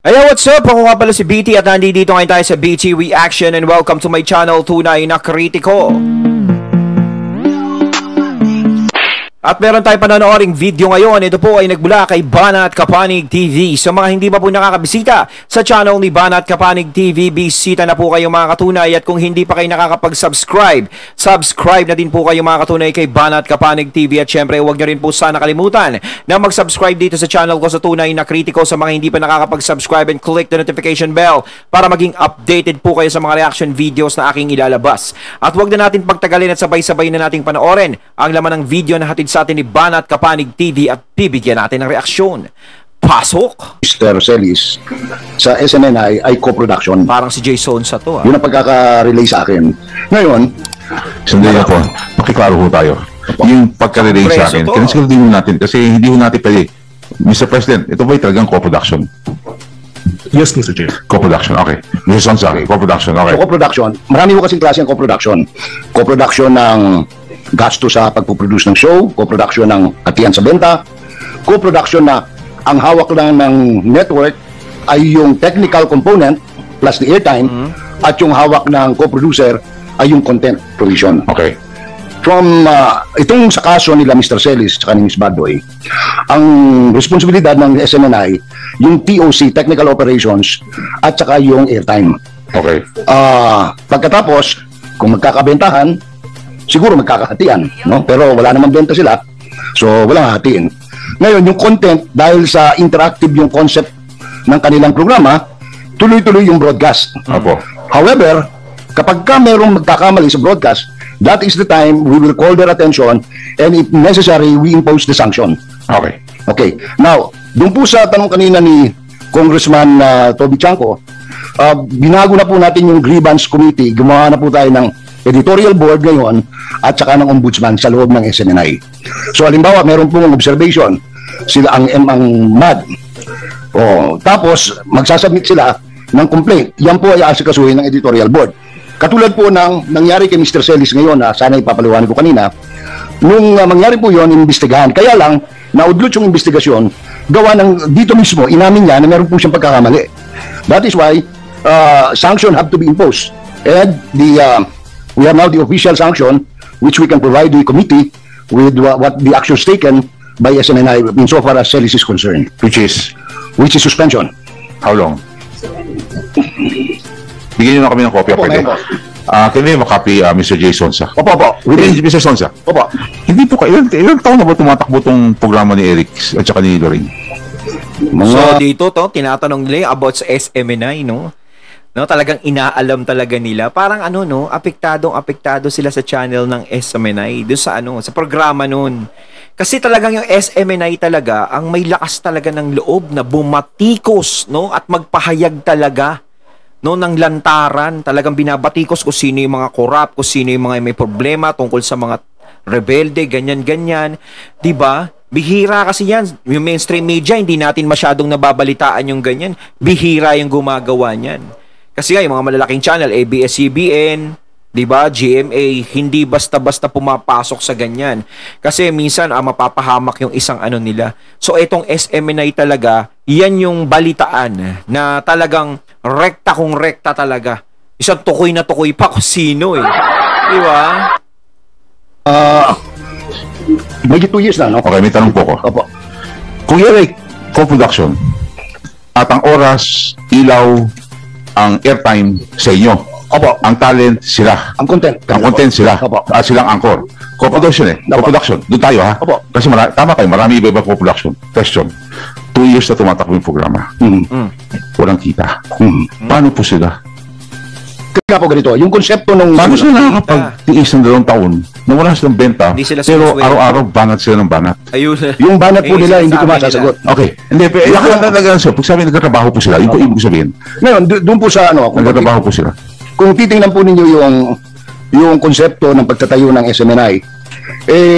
Hey, what's up? Ako nga pala si BT at nandito ngayon tayo sa BT Reaction and welcome to my channel, Tunay na Kritiko. At meron tayo panonooring video ngayon. Ito po ay nagmula kay Banat Kapanig TV. Sa mga hindi pa po nakakabisita sa channel ni Banat Kapanig TV, bisita na po kayo mga katunay. At kung hindi pa kayo nakakapag-subscribe, subscribe na din po kayo mga katunay kay Banat Kapanig TV. At syempre, huwag nyo rin po sana kalimutan na mag-subscribe dito sa channel ko sa Tunay na Kritiko. Sa mga hindi pa nakakapag-subscribe, and click the notification bell para maging updated po kayo sa mga reaction videos na aking ilalabas. At huwag na natin pagtagalin at sabay-sabay na nating panoorin ang laman ng video na hatid sa atin ni Banat Kapanig TV at bibigyan natin ng reaksyon. Pasok! Mr. Celis, sa SNNI ay co-production. Parang si Jason sa to. Yun ang pagkaka-relay sa akin. Ngayon, sandali na po, pakiklaro ho tayo. Yung pagka-relay sa akin, kinasiguro din natin kasi hindi ho natin pwede. Mr. President, ito ba'y talagang co-production? Yes, Mr. Chair. Co-production, okay. Mr. Sonsa, co-production, okay. so co-production, marami ho kasing klase ng co-production. Co-production ng gasto sa pagpuproduce ng show, co-production ng hatian sa benta, co-production na ang hawak lang ng network ay yung technical component plus the airtime, at yung hawak ng co-producer ay yung content provision. Okay. From itong sa kaso nila Mr. Celis at ni Ms. Badoy, ang responsibilidad ng SNNI yung TOC, Technical Operations, at saka yung airtime. Okay. Pagkatapos, kung magkakabentahan, siguro magkakahatian, no? Pero wala namang benta sila, so walang hatiin. Ngayon, yung content, dahil sa interactive yung concept ng kanilang programa, tuloy-tuloy yung broadcast. Apo. However, kapag ka merong magkakamali sa broadcast, that is the time we will call their attention and if necessary, we impose the sanction. Okay. Okay. Now, doon po sa tanong kanina ni Congressman Toby Chanco, binago na po natin yung grievance committee, gumawa na po tayo ng editorial board ngayon at saka ng ombudsman sa loob ng SNNI. So halimbawa, meron pong observation sila ang MAD. Tapos magsasubmit sila ng complaint. Yan po ay asikasuhin ng editorial board. Katulad po ng nangyari kay Mr. Celis ngayon na sana ipapaliwanag ko kanina, nung mangyari po yon, investigahan. Kaya lang, naudlot yung investigasyon, gawa ng dito mismo, inamin niya na meron po siyang pagkakamali. That is why sanction have to be imposed. And we have now the official sanction which we can provide the committee with what the actions taken by SNNI insofar as Celis is concerned. Which is suspension. how long? Bigyan niyo na kami ng copy. Opo, Pwede. ngayon po. Can we have a copy, Mr. J. Sonsa? Opo. Mr. Sonsa, Opo. hindi po kayo, ilang taon na ba tumatakbo tong programa ni Eric at saka ni Lorraine? So dito tinatanong nila about sa SMNI, no? No, talagang inaalam talaga nila. Parang no, apektado sila sa channel ng SMNI doon sa sa programa noon. Kasi talagang yung SMNI talaga ang may lakas talaga ng loob na bumatikos, no, at magpahayag talaga, no, ng lantaran. Talagang binabatikos kung sino yung mga corrupt, kung sino yung mga may problema tungkol sa mga rebelde, ganyan-ganyan, 'di ba? Bihira kasi yan. Yung mainstream media, hindi natin masyadong nababalitaan yung ganyan. Bihira yung gumagawa niyan. Kasi nga, yung mga malalaking channel, ABS-CBN, diba, GMA, hindi basta-basta pumapasok sa ganyan. Kasi minsan, mapapahamak yung isang nila. So, itong SMNI talaga, yan yung balitaan na talagang rekta kung rekta talaga. Isang tukoy na tukoy pa kung sino Diba? May 2 years na, no? Okay, may tanong po ko. Opo. Kung yan ay co-production at ang oras, ilaw, ang airtime sa inyo. Opo. Ang talent sila. Ang content. Ang content sila. Opo. At silang anchor. Co-production Opo. Co-production. Doon tayo ha. Opo. Kasi tama kayo, marami iba-iba co-production. Question. 2 years na tumatakbo yung programa. Walang kita. Paano po sila? Kaya po ganito, yung konsepto ng... Paano sila nakakapag-tiis ng 2 taon na wala silang benta, Hindi sila pero sumusweldo. araw-araw banat sila ng banat? Ayun. Yung banat po nila, hindi ko sinasabi masasagot. Okay. Hindi, pero talaga sir, pag sabi nagkatrabaho po sila, yun po ibig sabihin. Ngayon, doon po sa Nagkatrabaho po sila. kung titingnan po ninyo yung konsepto ng pagtatayo ng SMNI,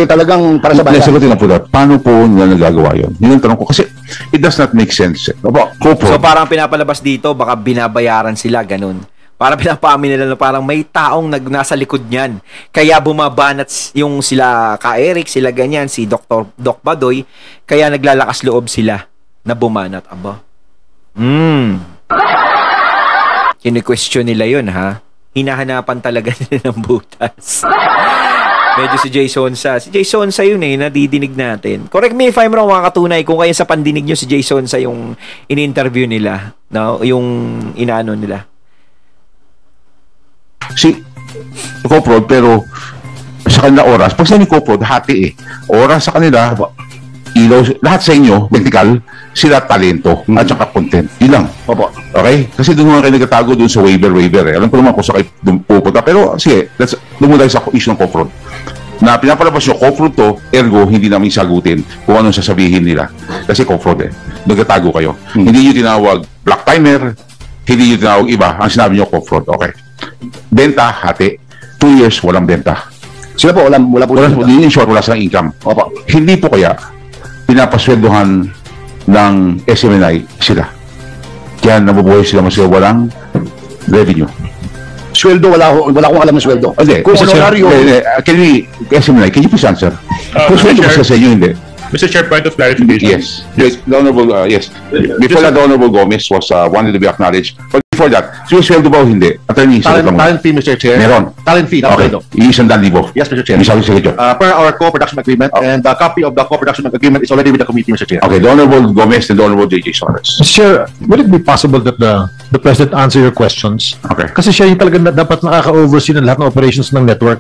talagang para sa bansa. Sagutin na po dapat, paano po nila nagagawa yun? Yun ang tanong ko. Kasi it does not make sense. Opo. So parang pinapalabas dito, baka binabayaran sila, ganun. Parang pinapaamin nila na parang may taong nasa likod niyan. Kaya bumabanat yung sila Ka Eric, sila ganyan, si Doc Badoy, kaya naglalakas loob sila na bumanat. Aba. Kini-question nila yun, ha? Hinahanapan talaga nila ng butas. Medyo si Jay Sonsa. Si Jay Sonsa yun nadidinig natin. Correct me if I'm wrong, mga katunay. Kung kaya sa pandinig nyo, si Jay Sonsa yung in-interview nila. No? Yung inaano nila. Si co-prod, pero sa kanila oras. Pag sa co-prod, hati Oras sa kanila, ilaw, lahat sa inyo, technical, sila talento at saka content. Yun lang. Opo. Okay? Kasi doon naman kayo nagtatago doon sa waiver. Alam ko naman kung sa kayo pupunta. Pero sige, doon muna sa issue ng co-prod. Na pinapalabas yung co-prod to, ergo, hindi namin sagutin kung anong sasabihin nila. Kasi co-prod nagtatago kayo. Hindi nyo tinawag black timer, hindi nyo tinawag iba. Ang sinabi nyo co-prod. Okay. Benta, hati. 2 years, walang benta. Sila po, wala po. In short, wala silang income. Opo. Hindi po kaya pinapasweldohan ng SMNI sila. Kaya nabubuhay sila mas walang revenue. Sweldo, wala akong alam ng sweldo. Okay. Kung honorario... SMNI, can you please answer? Kung sweldo ba sa inyo, hindi? Mr. Chair, point of clarification. Yes. The Honorable, yes. Before that, the Honorable Gomez was wanted to be acknowledged. But before that, sweldo ba o hindi? Attorney, Talent fee, Mr. Chair. Meron. Talent fee, Okay. $1,000. Yes, Mr. Chair. Sige, Per our co-production agreement, and the copy of the co-production agreement is already with the committee, Mr. Chair. Okay, the Honorable Gomez and the Honorable J.J. Suarez. Mr. Chair, would it be possible that the President answer your questions? Okay. Kasi siya yung talaga dapat nakaka-oversee ng lahat ng operations ng network.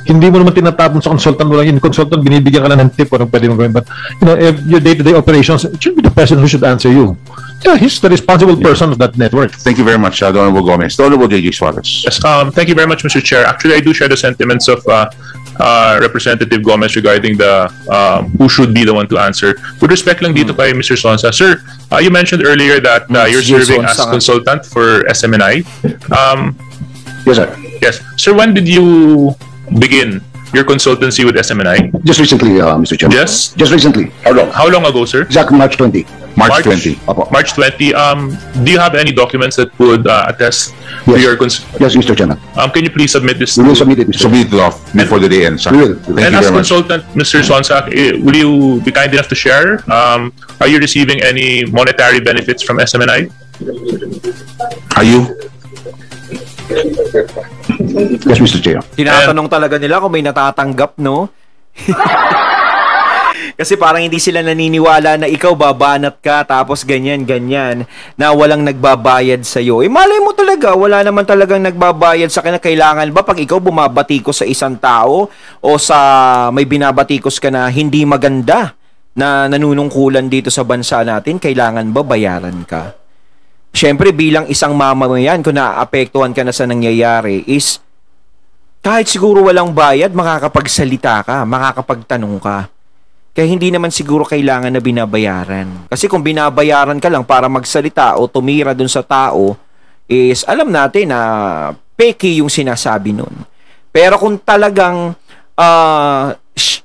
Hindi mo naman tinatapon sa consultant mo lang yun. Consultant, binibigyan ka lang ng tip o ng pwede mo gawin. But, if your day-to-day operations, it should be the President who should answer you. Yeah, he's the responsible person of that network. Thank you very much, the Honorable Gomez. The Honorable J.J. Suarez. Yes, thank you very much, Mr. Chair. Actually, I do share the sentiments of Representative Gomez regarding the who should be the one to answer. With respect lang dito kay Mr. Sonsa. Sir, you mentioned earlier that you're serving as consultant for SMNI. Yes, sir. Yes. Sir, when did you begin your consultancy with SMNI? Just recently, Mr. Chairman. Yes? Just recently. How long ago, sir? Exactly March 20. March 20. Opo. March 20. Do you have any documents that would attest to your Yes, Mr. Chairman. Can you please submit this? We will submit it, Mr. Submit it off before the day ends. We will. Thank And you as very much. consultant, Mr. Sonsa, will you be kind enough to share? Are you receiving any monetary benefits from SMNI? Are you? Yes, Mr. Chair. Tinatanong talaga nila kung may natatanggap, no? Kasi parang hindi sila naniniwala na ikaw babanat ka tapos ganyan na walang nagbabayad sa iyo. Malay mo talaga, wala naman talagang nagbabayad sa kanya. Kailangan ba pag ikaw bumabatikos sa isang tao o sa may binabatikos ka na hindi maganda na nanunungkulan dito sa bansa natin, kailangan ba bayaran ka? Siyempre bilang isang mamamayan, kung naaapektuhan ka na sa nangyayari is kahit siguro walang bayad, makakapagsalita ka, makakapagtanong ka. Kaya hindi naman siguro kailangan na binabayaran. Kasi kung binabayaran ka lang para magsalita o tumira dun sa tao, is alam natin na peki yung sinasabi nun. Pero kung talagang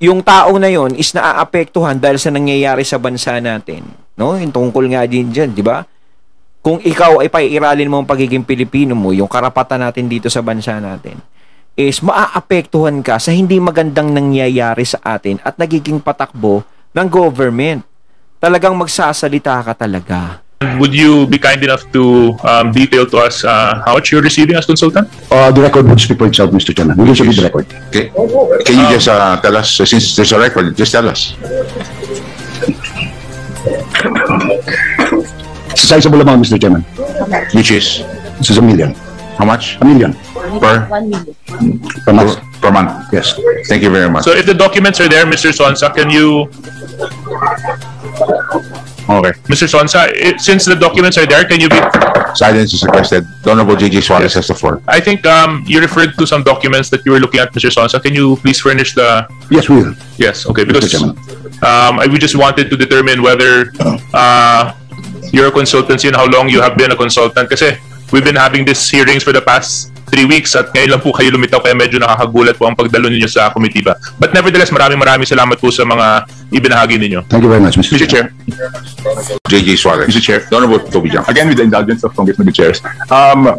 yung tao na yon is naaapektuhan dahil sa nangyayari sa bansa natin, no? Yung tungkol nga din dyan, di ba? Kung ikaw ay paiiralin mo ang pagiging Pilipino mo, yung karapatan natin dito sa bansa natin, is maaapektuhan ka sa hindi magandang nangyayari sa atin at nagiging patakbo ng government. Talagang magsasalita ka talaga. Would you be kind enough to detail to us how much you're receiving as consultant? The record would speak for itself, Mr. Chairman. We will submit the record. Okay. Can you just tell us, since there's a record, just tell us. Sizable amount, Mr. Chairman. Which is? This is $1 million. How much? $1 million. Per? 1 million. Per month. Per month. Yes. Thank you very much. So if the documents are there, Mr. Sonsa, can you... Okay. Mr. Sonsa, since the documents are there, can you be... Silence is requested. The Honorable J.J. Suarez has the floor. I think you referred to some documents that you were looking at, Mr. Sonsa. Can you please furnish the... Yes, we will. Yes, okay. Because Mr. Chairman. we just wanted to determine whether you're a consultant and how long you have been a consultant. Kasi we've been having these hearings for the past 3 weeks at ngayon lang po kayo lumitaw kaya medyo nakakagulat po ang pagdalo ninyo sa komitiba. But nevertheless, maraming salamat po sa mga ibinahagi ninyo. Thank you very much, Mr. Mr. Chair. J.J. Suarez. Mr. Chair. The Honorable Toby Jang. Again, with the indulgence of Congressman Gutierrez.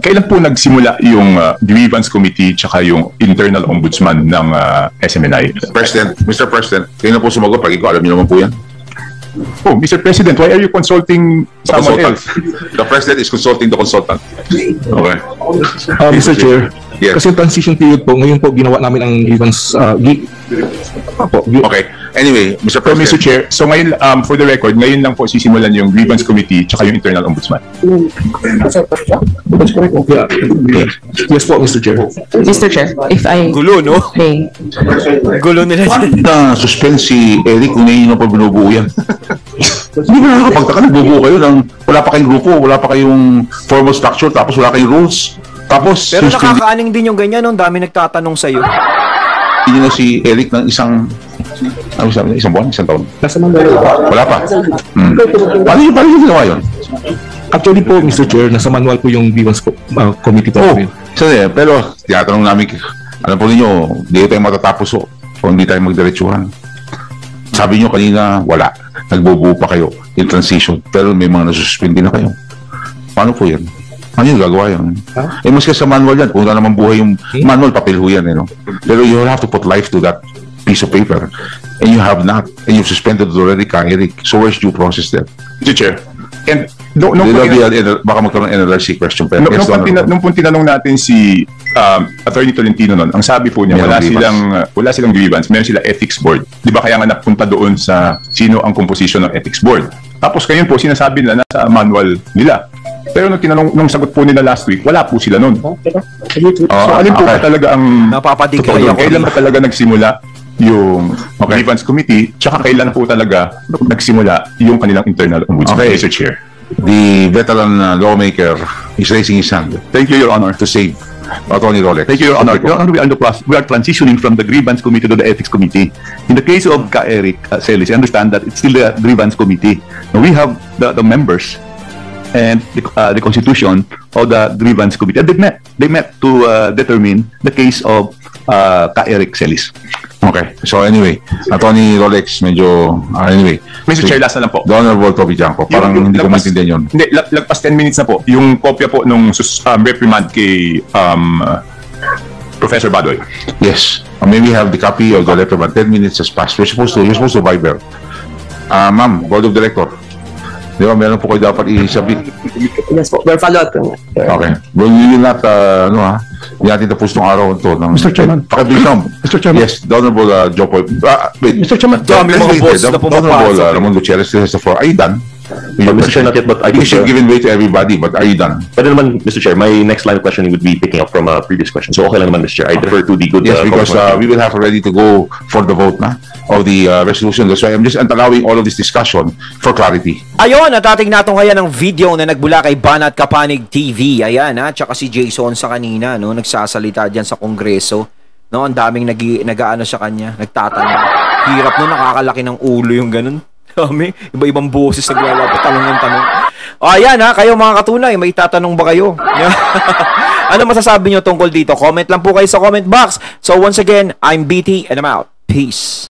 Kailan po nagsimula yung grievance committee tsaka yung internal ombudsman ng SMNI? President, Mr. President, kayo na po sumagot. Pag ikaw, alam niyo naman po yan. Oh, Mr. President, why are you consulting The someone consultant. else? The president is consulting the consultant. Okay. Mr. Chair, Yes. kasi transition period po, ngayon po ginawa namin ang grievance, Okay. Anyway, Mr. So, President. Mr. Chair, so ngayon, for the record, ngayon lang po sisimulan yung grievance committee tsaka yung internal ombudsman. Yes po, Mr. Chair. Mr. Chair, if I Gulo, no? may, Gulo nila dyan. Na-suspend si Eric kung ngayon pa binubuo yan. Hindi ba nakakapagtaka, nagbubuo kayo ng wala pa kayong grupo, wala pa kayong formal structure, tapos wala kayong rules. Tapos, Pero suspended nakakaaning din yung ganyan, no? Dami nagtatanong sa'yo. nyo si Eric ng isang buwan, isang taon. Wala pa. Paano yung ginawa yun? Actually po, Mr. Chair, nasa manual po yung grievance committee po. Oh, pero tinatanong namin, alam po ninyo, hindi tayo matatapos kung hindi tayo magdiretsuhan. Sabi nyo kanina, wala. Nagbubuo pa kayo in transition, pero may mga nasususpindi na kayo. Paano po yan? Ano yung gagawa yan? Mas kasi sa manual yan, kung na naman buhay yung manual, papel ho yan. Pero you have to put life to that piece of paper. And you have not. And you've suspended it already, Eric. So where's due process there? Mr. Chair, and Baka magkaroon ng NLRC question pa. nung po tinanong natin si Attorney Tolentino noon, ang sabi po niya, wala silang grievance, meron sila ethics board. Di ba kaya nga napunta doon sa sino ang composition ng ethics board? Tapos ngayon po, sinasabi na nasa manual nila. Pero nung sagot po nila last week, wala po sila noon. So, alin po ba talaga ang... Napapadigay ako. Kailan ba talaga nagsimula yung grievance committee, tsaka kailan po talaga nagsimula yung kanilang internal ombudsman, Okay. Mr. Chair? The veteran lawmaker is raising his hand Thank you, Your Honor. to save Attorney Rolex. Thank you, Your Honor. Your Honor, we are transitioning from the grievance committee to the ethics committee. In the case of Eric Celis, I understand that it's still the grievance committee. Now, we have the members and the constitution of the grievance committee. And they met to determine the case of Eric Celis. Okay. So anyway, Attorney Rolex, medyo... anyway. Mr. Chair, last na lang po. The Honorable Toby Janko. Parang hindi ko maintindihan yun. Hindi, lagpas 10 minutes na po. Yung kopya po nung reprimand kay Professor Badoy. Yes. May we have the copy of the letter, but 10 minutes has passed. You're supposed to viber. Ma'am, Board of Director. Di ba, meron po kayo dapat isabi. yes po, we're follow up. Okay. Well, we will not, hindi natin tapos itong araw ito. Mr. Chairman. Pakibilang. Mr. Chairman. Yes, the Honorable Joe Paul. Wait. Mr. Chairman. Dami mga boss na The Honorable pumapasok. Ramon Gutierrez still has the floor. Are you done? Mr. Chair, not yet, but I You think should give way to everybody, but are you done? Pwede naman, Mr. Chair, my next line of questioning would be picking up from a previous question. So okay lang naman, Mr. Chair. I defer to the good... Yes, because we will have ready to go for the vote na of the resolution. That's why I'm just allowing all of this discussion for clarity. Ayun, at ating natong kaya ng video na nagbula kay Banat Kapanig TV. Ayan, ha? Tsaka si Jason sa kanina, no? Nagsasalita dyan sa Kongreso. No? Ang daming nag-aano sa kanya, nagtatanong. Hirap no, nakakalaki ng ulo yung ganun. Dami, iba-ibang boses naglalabot, tanong ng tanong. O, ayan ha, kayo mga katunay, may tatanong ba kayo? Ano masasabi nyo tungkol dito? Comment lang po kayo sa comment box. So once again, I'm BT and I'm out. Peace.